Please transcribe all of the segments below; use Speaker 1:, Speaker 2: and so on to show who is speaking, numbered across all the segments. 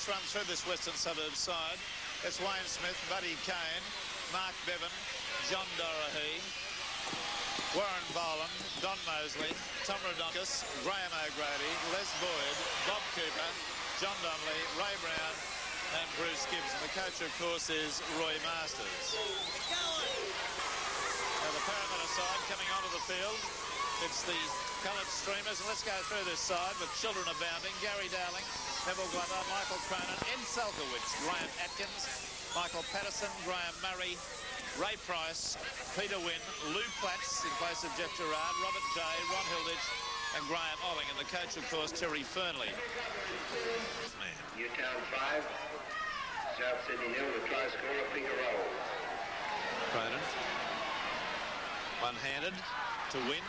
Speaker 1: let's run through this Western Suburbs side. It's Wayne Smith, Buddy Kane, Mark Bevan, John Dorahy, Warren Boland, Don Mosley, Tom Rodonkus, Graham O'Grady, Les Boyd, Bob Cooper, John Donnelly, Ray Brown and Bruce Gibbs. And the coach, of course, is Roy Masters. Now the Parramatta side coming onto the field. It's the coloured streamers, and let's go through this side with children abounding. Gary Dowling, Neville Glover, Michael Cronin, Ed Selkowitz, Graham Atkins, Michael Patterson, Graham Murray, Ray Price, Peter Wynn, Lou Platts in place of Jeff Gerard, Robert Jay, Ron Hilditch and Graham Olling, and the coach, of course, Terry Fernley.
Speaker 2: Newtown 5, South Sydney 0, the try scorer, Peter Roll.
Speaker 1: Cronin, one-handed to Wynn,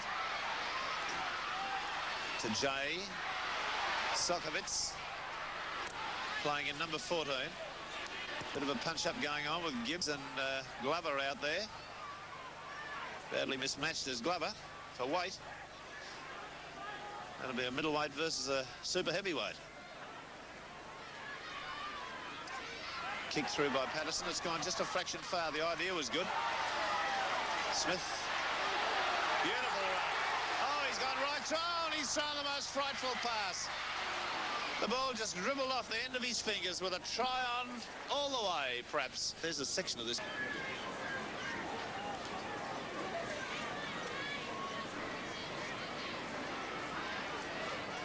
Speaker 1: to Jay, Selkowitz, playing in number 14. Bit of a punch-up going on with Gibbs and Glover out there. Badly mismatched as Glover for weight. That'll be a middleweight versus a super heavyweight. Kicked through by Patterson. It's gone just a fraction far. The idea was good. Smith. Beautiful run. Oh, he's gone right through, and he's thrown the most frightful pass. The ball just dribbled off the end of his fingers with a try on all the way, perhaps. There's a section of this.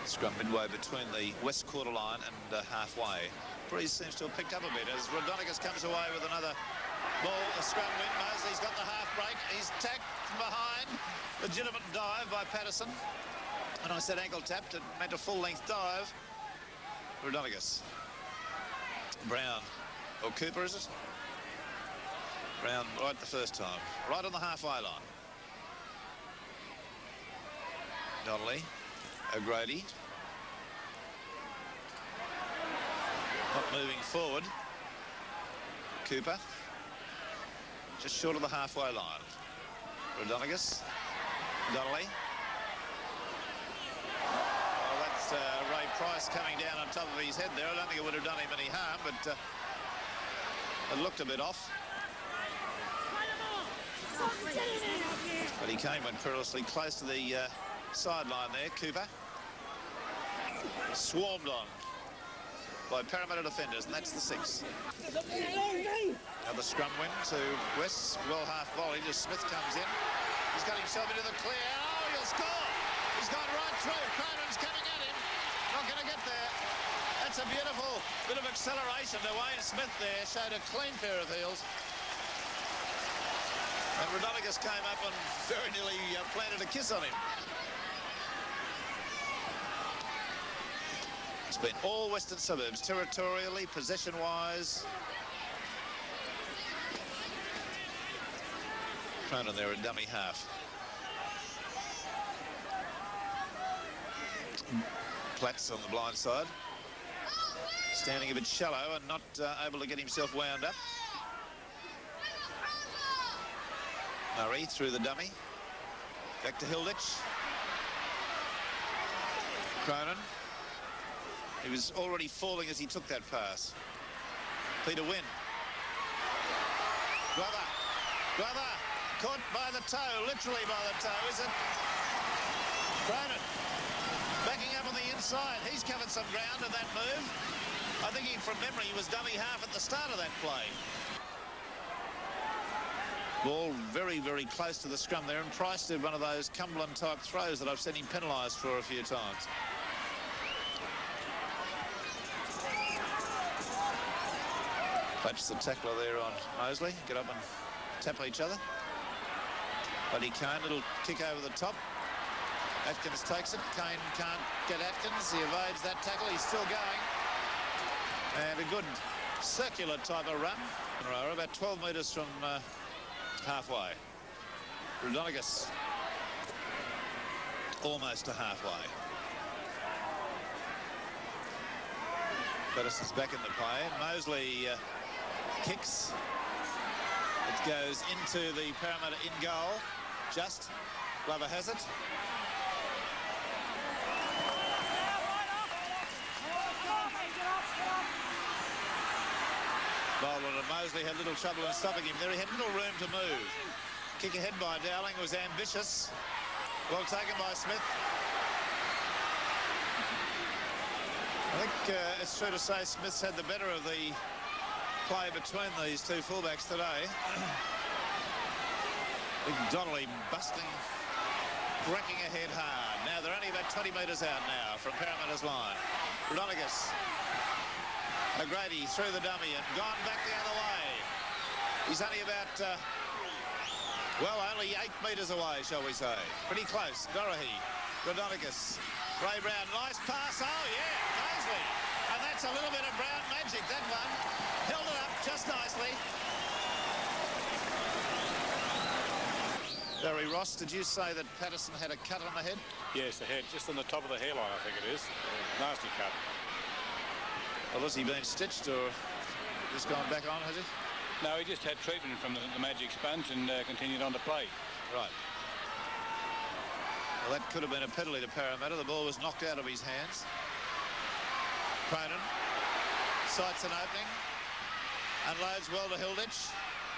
Speaker 1: Scrum midway between the west quarter line and halfway. Breeze seems to have picked up a bit as Rodonicus comes away with another ball, a scrum win. Mosley's got the half break. He's tapped from behind. Legitimate dive by Patterson. When I said ankle tapped, it meant a full-length dive. Rodonicus. Brown. Or Cooper, is it? Brown right the first time. Right on the halfway line. Donnelly. O'Grady. Not moving forward. Cooper. Just short of the halfway line. Rodonicus. Donnelly. Ray Price coming down on top of his head there. I don't think it would have done him any harm, but it looked a bit off. But he went perilously close to the sideline there. Cooper swarmed on by Parramatta defenders, and that's the 6. Now the scrum win to West. Well half volleyed as Smith comes in. He's got himself into the clear. Oh, he'll score! He's gone right through. Cronin's coming at him. Not going to get there. That's a beautiful bit of acceleration to Wayne Smith there. Showed a clean pair of heels. And Rodonicus came up and very nearly planted a kiss on him. It's been all Western Suburbs, territorially, possession-wise. Cronin there at dummy half. Platts on the blind side. Standing a bit shallow and not able to get himself wound up. Murray through the dummy. Back to Hilditch. Cronin. He was already falling as he took that pass. Peter Wynn. Glover. Glover. Caught by the toe, literally by the toe, is it? Cronin. Backing up on the inside. He's covered some ground in that move. I think from memory, he was dummy half at the start of that play. Ball very, very close to the scrum there, and Price did one of those Cumberland-type throws that I've seen him penalised for a few times. Patch the tackler there on Mosley. Get up and tap each other. Buddy Kane, little kick over the top. Atkins takes it. Kane can't get Atkins. He evades that tackle. He's still going. And a good circular type of run. About 12 metres from halfway. Rodonicus almost to halfway. Patterson's back in the play. Mosley kicks. It goes into the Parramatta in goal. Just. Glover has it. and Mosley had little trouble in stopping him there. He had little room to move. Kick ahead by Dowling was ambitious. Well taken by Smith. I think it's true to say Smith's had the better of the play between these two fullbacks today. Big Donnelly busting, cracking ahead hard. Now they're only about 20 metres out now from Parramatta's line. Rodriguez. O'Grady through the dummy and gone back the other way. He's only about, well, only 8 metres away, shall we say. Pretty close. Dorothy, Rodriguez, Ray Brown, nice pass. Oh, yeah, Mosley. And that's a little bit of Brown magic, that one. Held it up just nicely. Barry Ross, did you say that Patterson had a cut on the head?
Speaker 3: Yes, the head, just on the top of the hairline, I think it is. Nasty cut.
Speaker 1: Well, has he been stitched or just gone back on, has he?
Speaker 3: No, he just had treatment from the magic sponge and continued on to play.
Speaker 1: Right. Well, that could have been a penalty to Parramatta. The ball was knocked out of his hands. Cronin sights an opening. Unloads well to Hilditch.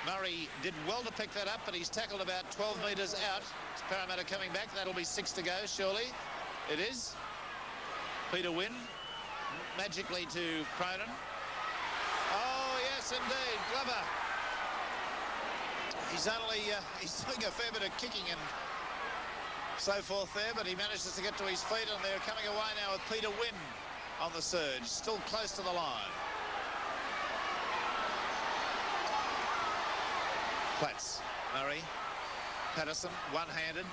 Speaker 1: Murray did well to pick that up, but he's tackled about 12 metres out. It's Parramatta coming back. That'll be 6 to go, surely. It is. Peter Wynn. Magically to Cronin. Oh, yes, indeed. Glover. He's only, he's doing a fair bit of kicking and so forth there, but he manages to get to his feet, and they're coming away now with Peter Wynn on the surge, still close to the line. Platts, Murray, Patterson, one-handed.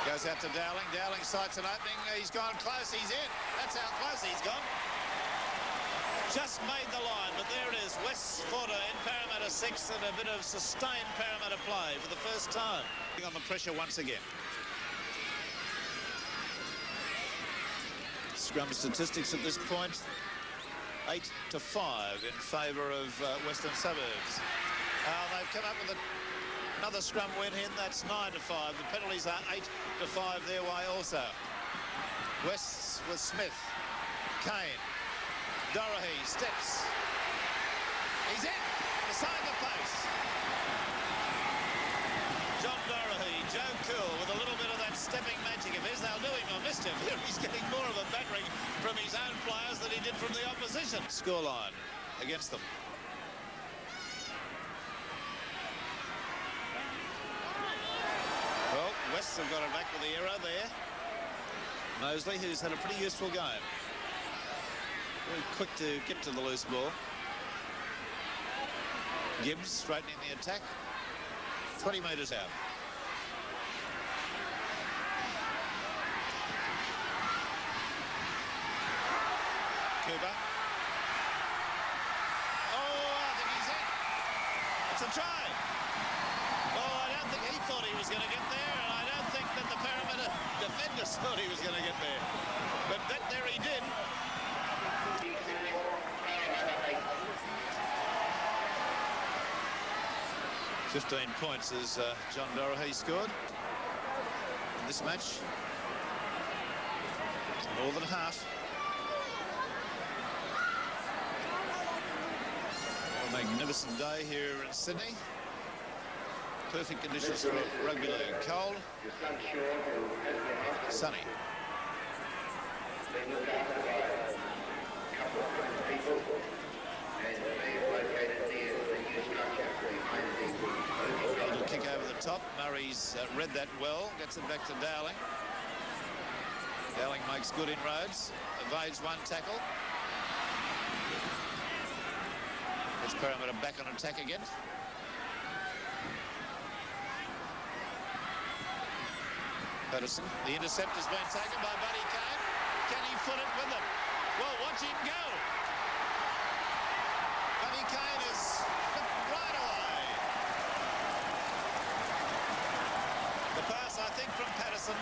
Speaker 1: Goes out to Dowling. Dowling sights an opening. He's gone close. He's in. That's how close he's gone. Just made the line, but there it is. West Forder in Parramatta 6 and a bit of sustained Parramatta play for the first time. On the pressure once again. Scrum statistics at this point. 8 to 5 in favour of Western Suburbs. They've come up with another scrum win in. That's 9 to 5. The penalties are 8 to 5 their way also. Wests with Smith. Kane. Dorothy steps. He's in. Beside the post. John Dorothy, Joe Cool with a little bit of that stepping magic of his. They'll do him a mischief. Here he's getting more of a battering from his own players than he did from the opposition. Scoreline against them. Well, Wests have got it back with the error there. Mosley, who's had a pretty useful game. Very quick to get to the loose ball. Gibbs straightening the attack. 20 metres out. Cooper. Oh, I think he's in. It's a try. Oh, I don't think he thought he was going to get there, and I don't think that the Parramatta defenders thought he was going to get there. But there he did. 15 points as John Dorothy scored in this match. More than half. A magnificent day here in Sydney. Perfect conditions for rugby league. Cold. Sunny. Little kick over the top. Murray's read that well. Gets it back to Dowling. Dowling makes good inroads. Evades one tackle. It's Parramatta back on attack again. Patterson. The intercept has been taken by Buddy Kane. Can he foot it with him? Well, watch him go. Buddy Kane is right away. The pass, I think, from Patterson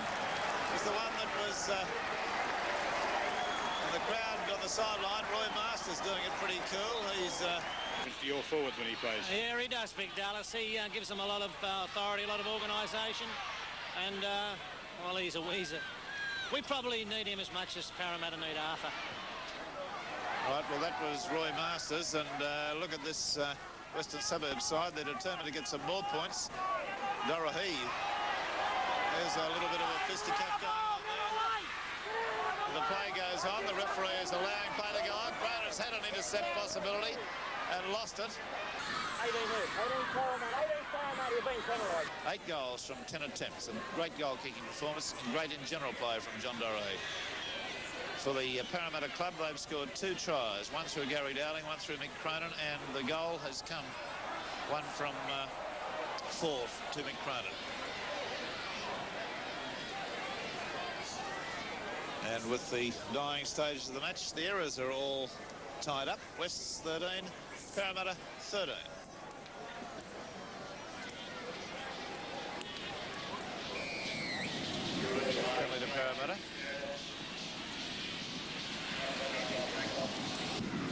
Speaker 1: is the one that was in the crowd on the sideline. Roy Masters doing it pretty cool. He's
Speaker 3: To your forwards when he plays.
Speaker 4: Yeah, he does, Big Dallas. He gives them a lot of authority, a lot of organisation, and well, he's a. We probably need him as much as Parramatta need Arthur.
Speaker 1: right. Well, that was Roy Masters, and look at this Western Suburbs side. They're determined to get some more points. Dorohee. There's a little bit of a fisticuff going on there. The play goes on. The referee is allowing play to go on. Cronin's had an intercept possibility and lost it. 8 goals from 10 attempts, and great goal-kicking performance and great in general play from John Dorohee. For the Parramatta club, they've scored 2 tries, one through Gary Dowling, one through Mick Cronin, and the goal has come one from fourth to Mick Cronin. And with the dying stages of the match, the errors are all tied up. Wests 13, Parramatta 13. Friendly to Parramatta.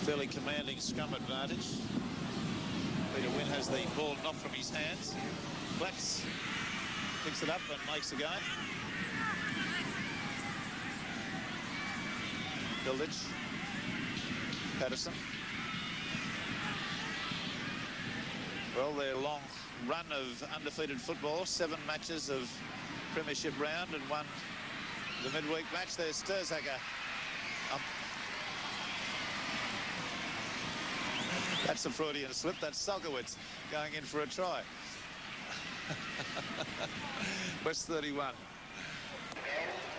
Speaker 1: Fairly commanding scrum advantage. Peter Wynn has the ball knocked from his hands. Blacks picks it up and makes a go. Hilditch. Patterson. Well, their long run of undefeated football, 7 matches of Premiership round and 1 the midweek match. There's Sturzaker. That's a Freudian slip. That's Solkowitz going in for a try. West 31.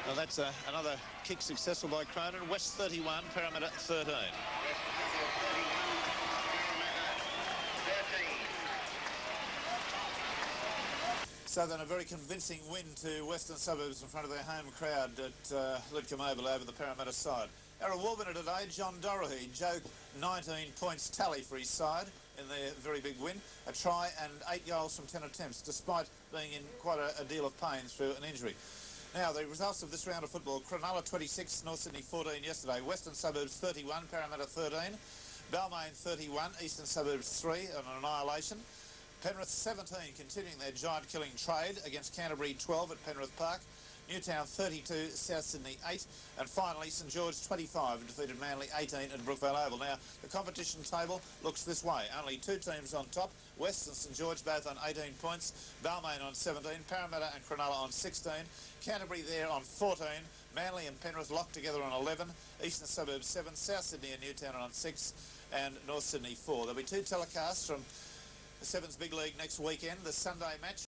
Speaker 1: Now that's another kick successful by Cronin. West 31, Parramatta 13. So then a very convincing win to Western Suburbs in front of their home crowd at Lidcombe Oval over the Parramatta side. Our award winner today, John Dorohee, Joe 19 points tally for his side in their very big win. A try and 8 goals from 10 attempts, despite being in quite a deal of pain through an injury. Now, the results of this round of football: Cronulla 26, North Sydney 14 yesterday, Western Suburbs 31, Parramatta 13, Balmain 31, Eastern Suburbs 3, an annihilation. Penrith 17, continuing their giant-killing trade against Canterbury 12 at Penrith Park. Newtown 32, South Sydney 8, and finally St George 25 defeated Manly 18 at Brookvale Oval. Now, the competition table looks this way. Only 2 teams on top, West and St George both on 18 points, Balmain on 17, Parramatta and Cronulla on 16, Canterbury there on 14, Manly and Penrith locked together on 11, Eastern Suburbs 7, South Sydney and Newtown on 6, and North Sydney 4. There'll be 2 telecasts from the Sevens Big League next weekend. The Sunday match